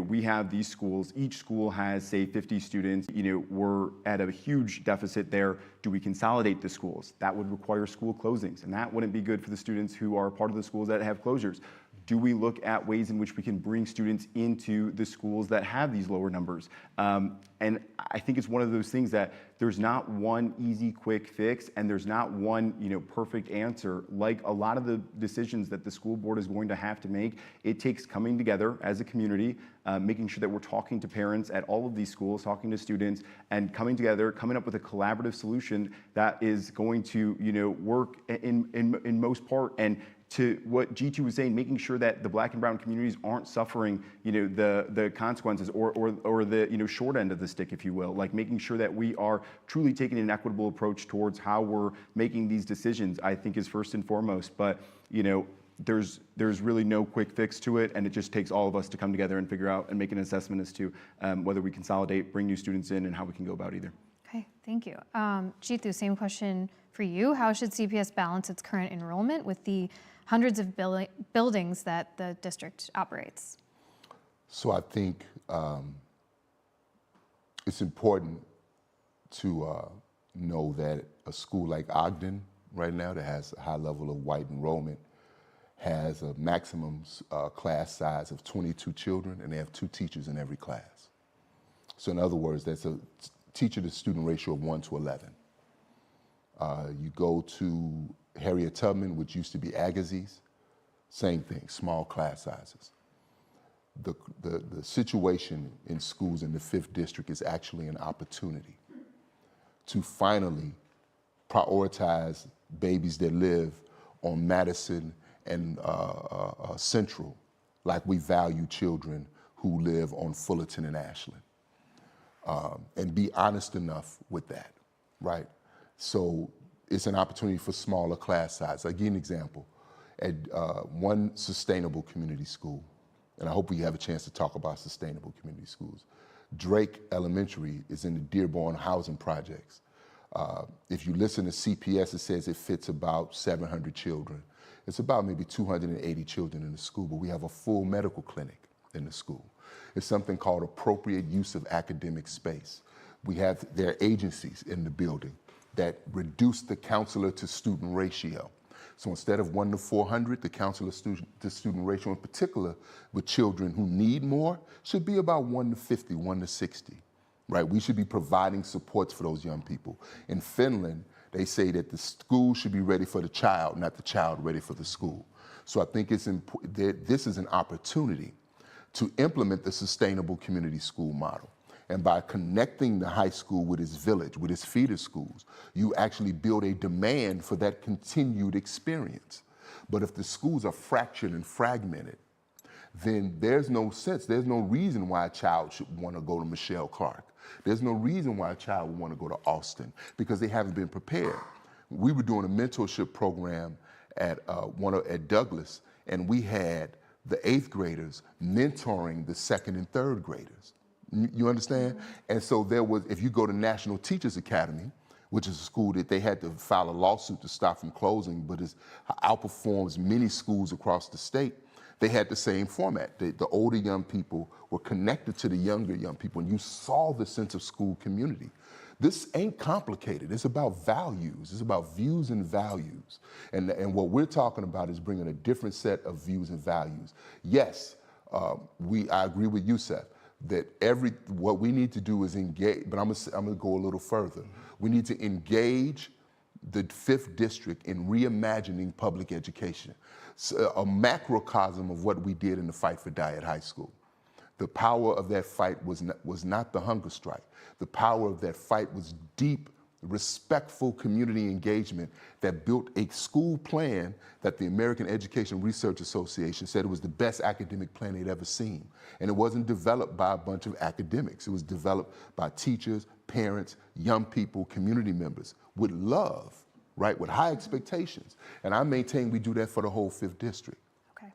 We have these schools. Each school has, say, 50 students. We're at a huge deficit there. Do we consolidate the schools? That would require school closings, and that wouldn't be good for the students who are part of the schools that have closures. Do we look at ways in which we can bring students into the schools that have these lower numbers? And I think it's one of those things that there's not one easy, quick fix, and there's not one, perfect answer. Like a lot of the decisions that the school board is going to have to make, it takes coming together as a community, making sure that we're talking to parents at all of these schools, talking to students, and coming together, coming up with a collaborative solution that is going to, work in most part. And to what G2 was saying, making sure that the Black and brown communities aren't suffering, the consequences or the, short end of the stick, if you will. Like making sure that we are truly taking an equitable approach towards how we're making these decisions, I think is first and foremost. But, there's really no quick fix to it, and it just takes all of us to come together and figure out and make an assessment as to whether we consolidate, bring new students in, and how we can go about either. Okay, thank you. Jitu, same question for you. How should CPS balance its current enrollment with the hundreds of buildings that the district operates? So I think it's important to know that a school like Ogden right now that has a high level of white enrollment has a maximum class size of 22 children, and they have 2 teachers in every class. So in other words, that's a teacher-to-student ratio of 1 to 11. You go to Harriet Tubman, which used to be Agassiz, same thing, small class sizes. The situation in schools in the 5th district is actually an opportunity to finally prioritize babies that live on Madison and Central, like we value children who live on Fullerton and Ashland, and be honest enough with that, right? So it's an opportunity for smaller class size. I'll give you an example. At one sustainable community school, and I hope we have a chance to talk about sustainable community schools, Drake Elementary is in the Dearborn housing projects. If you listen to CPS, it says it fits about 700 children. It's about maybe 280 children in the school, but we have a full medical clinic in the school. It's something called appropriate use of academic space. There are agencies in the building that reduce the counselor to student ratio. So instead of 1 to 400, the counselor to student ratio in particular with children who need more should be about 1 to 50, 1 to 60, right? We should be providing supports for those young people. In Finland, they say that the school should be ready for the child, not the child ready for the school. So I think it's this is an opportunity to implement the sustainable community school model. And by connecting the high school with its village, with its feeder schools, you actually build a demand for that continued experience. But if the schools are fractured and fragmented, then there's no sense, there's no reason why a child should want to go to Michelle Clark. There's no reason why a child would want to go to Austin, because they haven't been prepared. We were doing a mentorship program at Douglas, and we had the 8th graders mentoring the 2nd and 3rd graders. You understand? And so if you go to National Teachers Academy, which is a school that they had to file a lawsuit to stop from closing, but it outperforms many schools across the state, they had the same format. The older young people were connected to the younger young people, and you saw the sense of school community. This ain't complicated. It's about values. It's about views and values. And what we're talking about is bringing a different set of views and values. Yes, I agree with Youssef that what we need to do is engage, but I'm gonna go a little further. We need to engage the 5th district in reimagining public education, a macrocosm of what we did in the fight for Diet High School. The power of that fight was not the hunger strike. The power of that fight was deep, respectful community engagement that built a school plan that the American Education Research Association said it was the best academic plan they'd ever seen. And it wasn't developed by a bunch of academics. It was developed by teachers, parents, young people, community members with love, right, with high expectations. And I maintain we do that for the whole 5th district. Okay.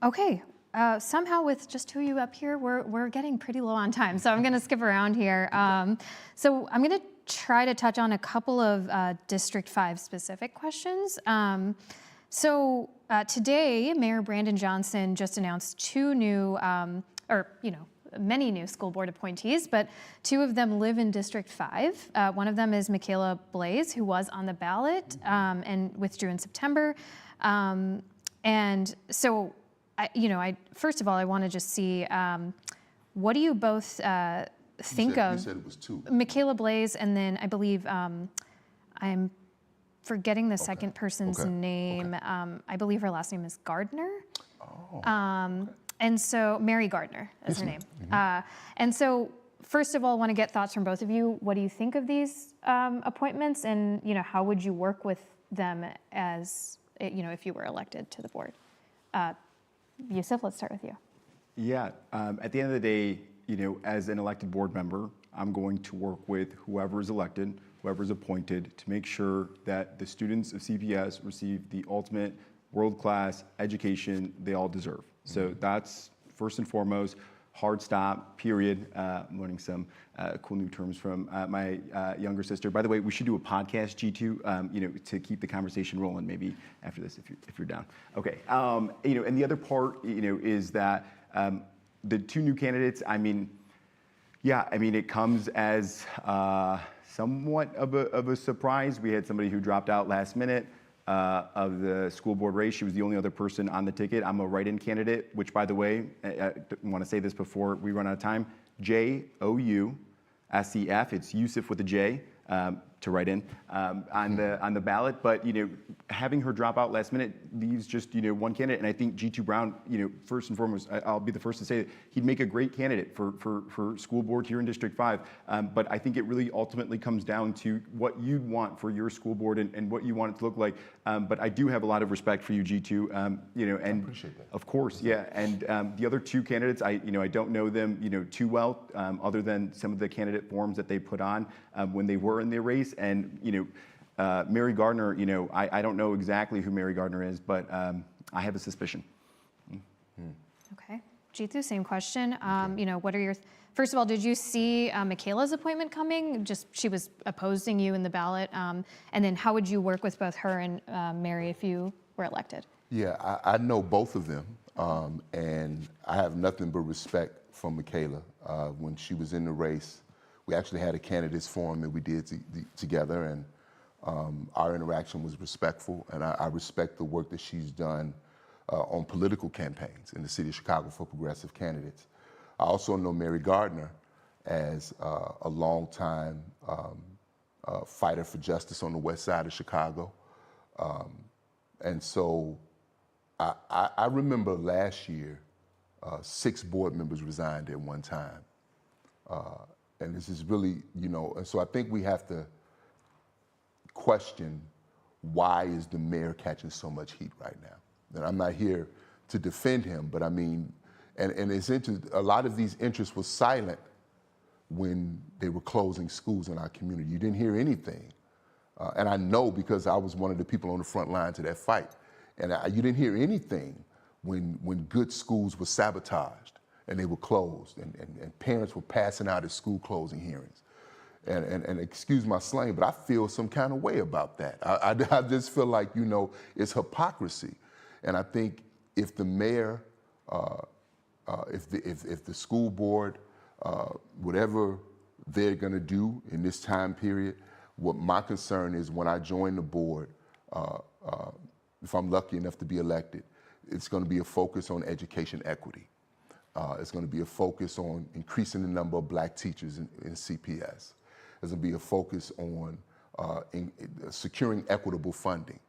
Okay. Somehow with just 2 of you up here, we're getting pretty low on time, so I'm going to skip around here. So I'm going to try to touch on a couple of District 5 specific questions. Today, Mayor Brandon Johnson just announced 2 new, many new school board appointees, but 2 of them live in District 5. One of them is Michaela Blaze, who was on the ballot and withdrew in September. First of all, I want to just see, what do you both think of? You said it was 2. Michaela Blaze, and then I believe, I'm forgetting the second person's name. Okay. I believe her last name is Gardner. Oh. And so, Mary Gardner is her name. Mm-hmm. And so, first of all, I want to get thoughts from both of you. What do you think of these appointments, and how would you work with them as, if you were elected to the board? Youssef, let's start with you. Yeah, at the end of the day, as an elected board member, I'm going to work with whoever is elected, whoever is appointed, to make sure that the students of CPS receive the ultimate world-class education they all deserve. So that's first and foremost. Hard stop, period. I'm learning some cool new terms from my younger sister. By the way, we should do a podcast, G2, to keep the conversation rolling maybe after this if you're down. Okay, and the other part, is that the 2 new candidates, it comes as somewhat of a surprise. We had somebody who dropped out last minute of the school board race. She was the only other person on the ticket. I'm a write-in candidate, which, by the way, I want to say this before we run out of time, JOUSEF. It's Youssef with a J. To write in on the ballot, but having her drop out last minute leaves just 1 candidate, and I think G2 Brown, first and foremost, I'll be the first to say that he'd make a great candidate for school board here in District 5. But I think it really ultimately comes down to what you'd want for your school board and what you want it to look like. But I do have a lot of respect for you, G2. And I appreciate that. Of course, yeah. And the other 2 candidates, I don't know them too well, other than some of the candidate forms that they put on when they were in the race. And Mary Gardner, I don't know exactly who Mary Gardner is, but I have a suspicion. Okay, Jitu, same question. You know, what are your, first of all, did you see Michaela's appointment coming? Just, she was opposing you in the ballot. And then how would you work with both her and Mary if you were elected? Yeah, I know both of them, and I have nothing but respect for Michaela. When she was in the race, we actually had a candidates forum that we did together, and our interaction was respectful, and I respect the work that she's done on political campaigns in the city of Chicago for progressive candidates. I also know Mary Gardner as a longtime fighter for justice on the west side of Chicago. And so I remember last year, 6 board members resigned at one time. And this is really, you know, and so I think we have to question, why is the mayor catching so much heat right now? And I'm not here to defend him, but I mean, and it's a lot of these interests were silent when they were closing schools in our community. You didn't hear anything. And I know because I was one of the people on the front line to that fight. And you didn't hear anything when good schools were sabotaged and they were closed, and parents were passing out at school closing hearings. And excuse my slang, but I feel some kind of way about that. I just feel like, you know, it's hypocrisy. And I think if the mayor, if the school board, whatever they're gonna do in this time period, what my concern is when I join the board, if I'm lucky enough to be elected, it's gonna be a focus on education equity. It's gonna be a focus on increasing the number of black teachers in CPS. There's gonna be a focus on securing equitable funding.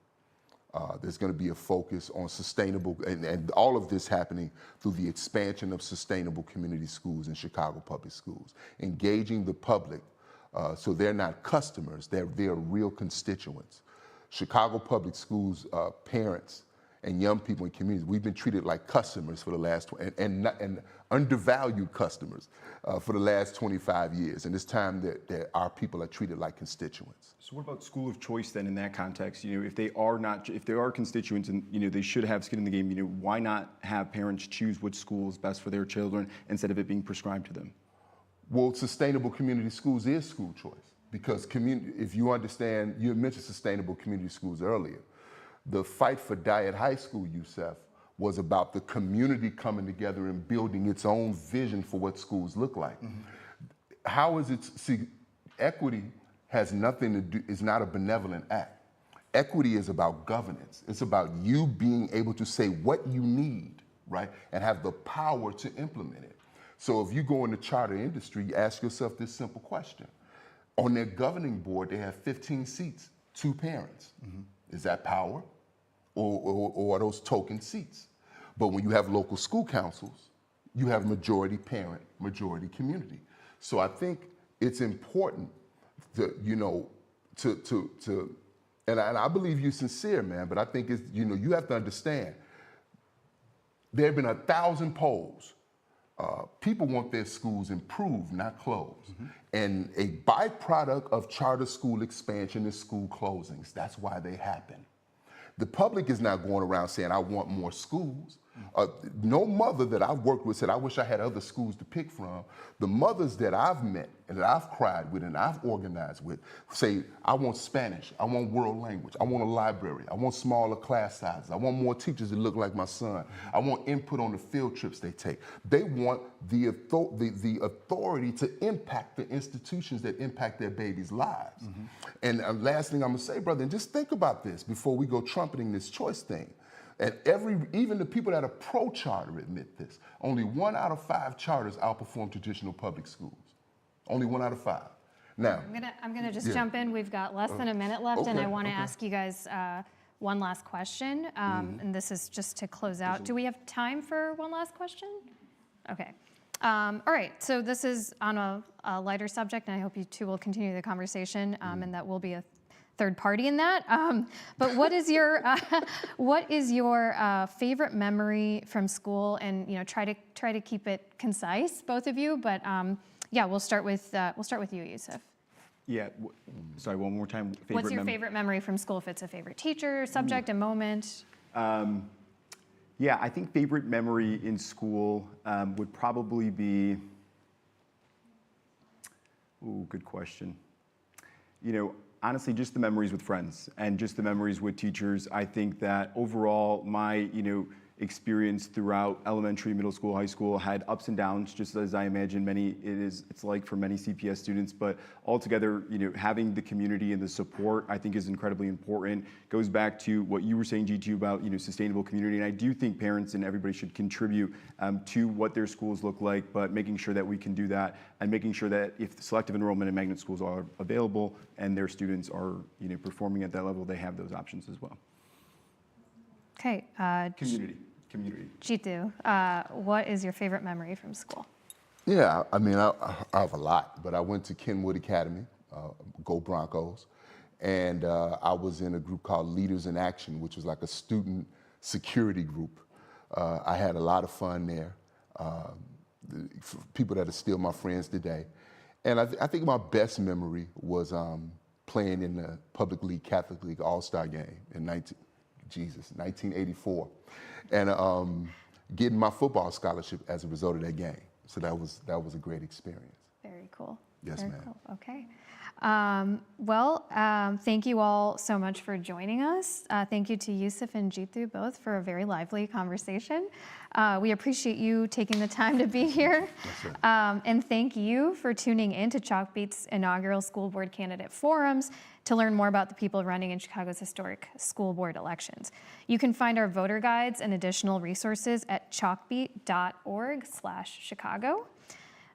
There's gonna be a focus on sustainable, and all of this happening through the expansion of sustainable community schools in Chicago public schools. Engaging the public so they're not customers, they're real constituents. Chicago public schools parents and young people in communities, we've been treated like customers for the last, and undervalued customers for the last 25 years. And it's time that our people are treated like constituents. So what about school of choice then in that context? You know, if they are constituents and, you know, they should have skin in the game, you know, why not have parents choose which school is best for their children instead of it being prescribed to them? Well, sustainable community schools is school choice, because if you understand, you mentioned sustainable community schools earlier. The fight for Dyett High School, Youssef, was about the community coming together and building its own vision for what schools look like. Mm-hmm. How is it, see, equity has nothing to do, it's not a benevolent act. Equity is about governance. It's about you being able to say what you need, right? And have the power to implement it. So if you go in the charter industry, you ask yourself this simple question. On their governing board, they have 15 seats, 2 parents. Mm-hmm. Is that power? Or are those token seats? But when you have local school councils, you have majority parent, majority community. So I think it's important to, you know, and I believe you're sincere, man, but I think it's, you know, you have to understand, there have been 1,000 polls. People want their schools improved, not closed. Mm-hmm. And a byproduct of charter school expansion is school closings. That's why they happen. The public is not going around saying, I want more schools. No mother that I've worked with said, I wish I had other schools to pick from. The mothers that I've met and that I've cried with and I've organized with say, I want Spanish, I want world language, I want a library, I want smaller class sizes, I want more teachers that look like my son, I want input on the field trips they take. They want the authority to impact the institutions that impact their babies' lives. Mm-hmm. And last thing I'm gonna say, brother, and just think about this before we go trumpeting this choice thing. And even the people that are pro-charter admit this. Only 1 out of 5 charters outperform traditional public schools. Only 1 out of 5. Now, I'm gonna just jump in. We've got less than a minute left, okay, and I want to ask you guys one last question. And this is just to close out. Do we have time for one last question? Okay. All right. So this is on a lighter subject, and I hope you two will continue the conversation, and that will be a third party in that. But what is your favorite memory from school? And you know, try to keep it concise, both of you. But yeah, we'll start with you, Youssef. Yeah. Sorry, one more time. What's your favorite memory from school? If it's a favorite teacher, subject, a moment. Yeah, I think favorite memory in school would probably be, ooh, good question. You know, honestly, just the memories with friends and just the memories with teachers. I think that overall, my, experience throughout elementary, middle school, high school had ups and downs, just as I imagine it's like for many CPS students. But altogether, having the community and the support, I think, is incredibly important. Goes back to what you were saying, G2, about sustainable community, and I do think parents and everybody should contribute to what their schools look like, but making sure that we can do that and making sure that if selective enrollment and magnet schools are available and their students are performing at that level, they have those options as well. Okay. Community. Jitu, what is your favorite memory from school? Yeah, I mean, I have a lot, but I went to Kenwood Academy, go Broncos, and I was in a group called Leaders in Action, which was like a student security group. I had a lot of fun there. People that are still my friends today. And I think my best memory was playing in the Public League, Catholic League All-Star game in 1984. And getting my football scholarship as a result of that game. So that was a great experience. Very cool. Yes, Very ma'am. cool. Okay. Thank you all so much for joining us. Thank you to Yusuf and Jitu both for a very lively conversation. We appreciate you taking the time to be here. And thank you for tuning in to Chalkbeat's inaugural school board candidate forums to learn more about the people running in Chicago's historic school board elections. You can find our voter guides and additional resources at chalkbeat.org/Chicago.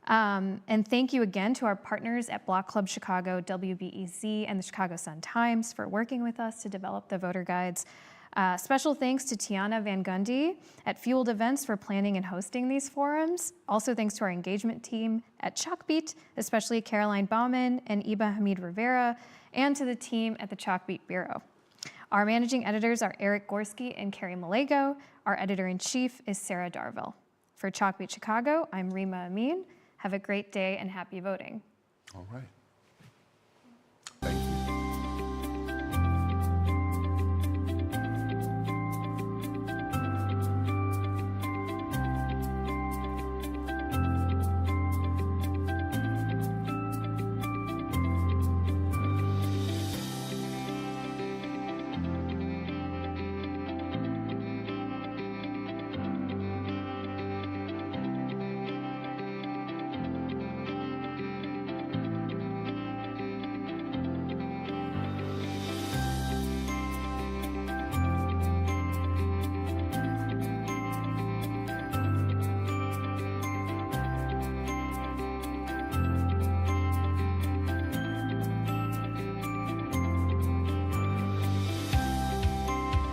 And thank you again to our partners at Block Club Chicago, WBEZ, and the Chicago Sun-Times for working with us to develop the voter guides. Special thanks to Tiana Van Gundy at Fueled Events for planning and hosting these forums. Also thanks to our engagement team at Chalkbeat, especially Caroline Bauman and Iba Hamid Rivera, and to the team at the Chalkbeat Bureau. Our managing editors are Eric Gorski and Carrie Malego. Our editor-in-chief is Sarah Darville. For Chalkbeat Chicago, I'm Rima Amin. Have a great day and happy voting. All right.